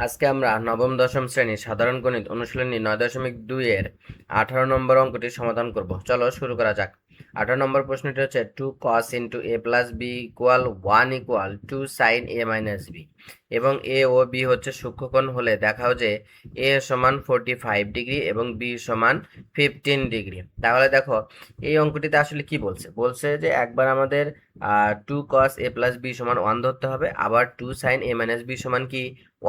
আজকে আমরা নবম দশম শ্রেণীর সাধারণ গণিত অনুশীলনী 9.2 এর 18 নম্বর অঙ্কটি সমাধান করব। চলো শুরু করা যাক। 18 নম্বর প্রশ্নটি হচ্ছে 2 cos into a plus b equal 1 equal 2 sin a minus b, এবং a ও b হচ্ছে সূক্ষ্মকোণ হলে দেখাও যে a সমান 45 ডিগ্রি এবং b সমান 15 ডিগ্রি। তাহলে দেখো এই অঙ্কটিতে আসলে কি বলছে, যে একবার আমাদের 2 cos a প্লাস বি সমান 1 ধরতে হবে, আবার 2 sin a মাইনাস বি সমান কি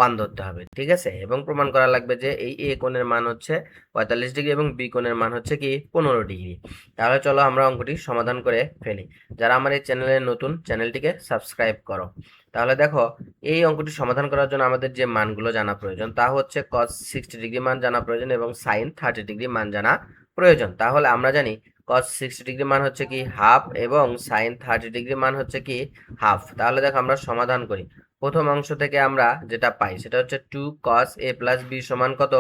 1 ধরতে হবে, ঠিক আছে। এবং প্রমাণ করা লাগবে যে এই এ কোণের মান হচ্ছে 45 ডিগ্রি এবং বি কোণের মান হচ্ছে কি 15 ডিগ্রি। তাহলে চলো আমরা অঙ্কটি সমাধান করে ফেলি। যারা আমার এই চ্যানেলে নতুন, চ্যানেলটিকে সাবস্ক্রাইব করো। তাহলে দেখো এই অঙ্কটি সমাধান করার জন্য আমাদের যে মানগুলো জানা প্রয়োজন তা হচ্ছে cos 60 ডিগ্রি মান জানা প্রয়োজন এবং sin 30 ডিগ্রি মান জানা প্রয়োজন। তাহলে আমরা জানি cos 60 ডিগ্রি মান হচ্ছে কি হাফ এবং sin 30 ডিগ্রি মান হচ্ছে কি হাফ। তাহলে দেখো আমরা সমাধান করি। প্রথম অংশ থেকে আমরা যেটা পাই সেটা হচ্ছে 2 cos a প্লাস বি সমান কত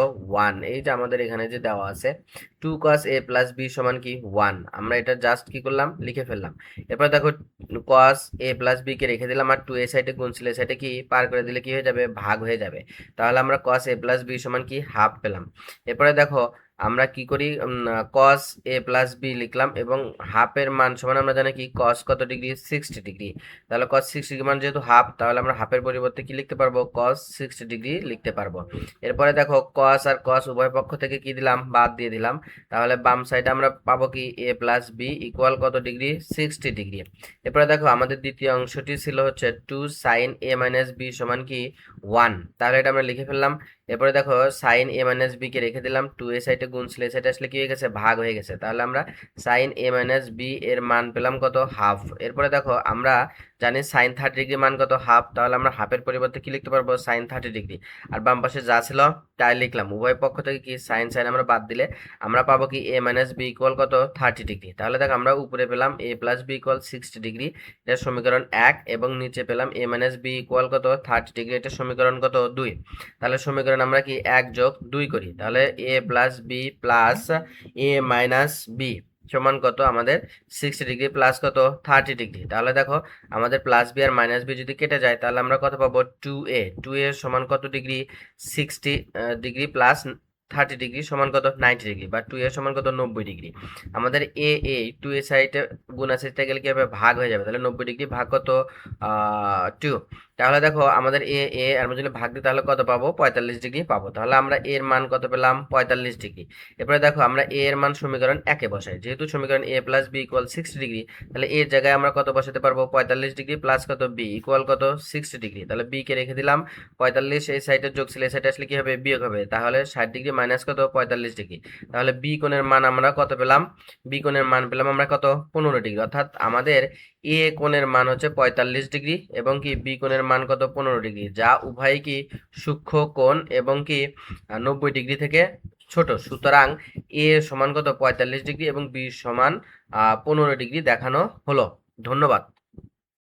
1। এই যে আমাদের এখানে যে দেওয়া আছে 2 cos a প্লাস বি সমান কি 1, আমরা এটা জাস্ট কি করলাম, লিখে ফেললাম। এরপর দেখো cos a প্লাস বি কে রেখে দিলাম আর 2 এ সাইডে গুণছিল, এই সাইডে কি পার করে দিলে কি হয়ে যাবে, ভাগ হয়ে যাবে। তাহলে আমরা cos a প্লাস বি সমান কি হাফ পেলাম। এরপরে দেখো আমরা কি করি, cos a প্লাস বি লিখলাম এবং হাফের মান সমান আমরা জানি কি cos কত ডিগ্রি 60 ডিগ্রি। তাহলে cos 60 ডিগ্রি মান যেহেতু হাফ, তাহলে আমরা হাফের পরিবর্তে কি লিখতে পারবো, cos 60 ডিগ্রি লিখতে পারবো। এরপরে দেখো cos আর cos উভয় পক্ষ থেকে কি দিলাম, বাদ দিয়ে দিলাম। তাহলে বাম সাইডে আমরা পাবো কি a প্লাস বি ইকুয়াল কত ডিগ্রি 60 ডিগ্রি। এরপরে দেখো আমাদের দ্বিতীয় অংশটি ছিল হচ্ছে 2 sin a মাইনাস বি সমান কি 1। তাহলে এটা আমরা লিখে ফেললাম। এরপরে দেখো sin a মাইনাস বি কে রেখে দিলাম, 2 এ সাইডে গুণছিল, এই সাইডে আসলে কি হয়ে গেছে, ভাগ হয়ে গেছে। তাহলে আমরা sin a মাইনাস বি এর মান পেলাম কত, হাফ। এরপরে দেখো আমরা জানি sin 30 ডিগ্রি মান কত, হাফ। তাহলে আমরা হাফের পরিবর্তে কি লিখতে পারবো, sin 30 ডিগ্রি। আর বাম পাশে যা ছিল তাই লিখলাম। উভয় পক্ষ থেকে কি sin আমরা বাদ দিলে আমরা পাবো কি a মাইনাস বি ইকুয়াল কত 30 ডিগ্রি। তাহলে দেখো আমরা উপরে পেলাম a plus b equal 60 degree, এটা সমীকরণ 1, এবং নিচে পেলাম a মাইনাস বি ইকুয়াল কত 30 ডিগ্রি, এটা সমীকরণ কত 2। তাহলে সমীকরণ আমরা কি 1 যোগ 2 করি, তাহলে a plus b plus a minus b সমান কত আমাদের 60 ডিগ্রি প্লাস কত 30 ডিগ্রি। তাহলে দেখো আমাদের প্লাস বি আর মাইনাস বি যদি কেটে যায় তাহলে আমরা কত পাবো, 2a সমান কত ডিগ্রি 60 ডিগ্রি প্লাস 30 ডিগ্রি সমান কত 90 ডিগ্রি, বা 2a সমান কত 90 ডিগ্রি। আমাদের এ 2 এ সাইডে গুণ আছে, গেলে কি হবে, ভাগ হয়ে যাবে। তাহলে 90 ডিগ্রি ভাগ কত 2। তাহলে দেখো আমাদের এ আর যদি ভাগ দিই তাহলে কত পাবো, 45 ডিগ্রি পাবো। তাহলে আমরা এর মান কত পেলাম, 45 ডিগ্রি। এরপরে দেখো আমরা এর মান সমীকরণ 1 এ বসাই, যেহেতু সমীকরণ a plus b equal 60 degree, তাহলে এর জায়গায় আমরা কত বসাতে পারবো, 45 ডিগ্রি প্লাস কত বি ইকুয়াল কত 60 ডিগ্রি। তাহলে বি কে রেখে দিলাম, 45 এই সাইডে যোগ ছিল, এই সাইডে আসলে কি হবে, বিয়োগ হবে। তাহলে 60 ডিগ্রি মাইনাস কত 45 ডিগ্রি। তাহলে বি কোণের মান আমরা কত পেলাম, বি কোণের মান পেলাম আমরা কত 15 ডিগ্রি। অর্থাৎ আমাদের এ কোণের মান হচ্ছে 45 ডিগ্রি এবং কি বি কোণের মান কত 15 ডিগ্রি, যা উভয়ই কি সূক্ষ্ম কোণ এবং কি 90 ডিগ্রি থেকে ছোট। সুতরাং এ সমান কত 45 ডিগ্রি এবং বি সমান 15 ডিগ্রি দেখানো হলো। ধন্যবাদ।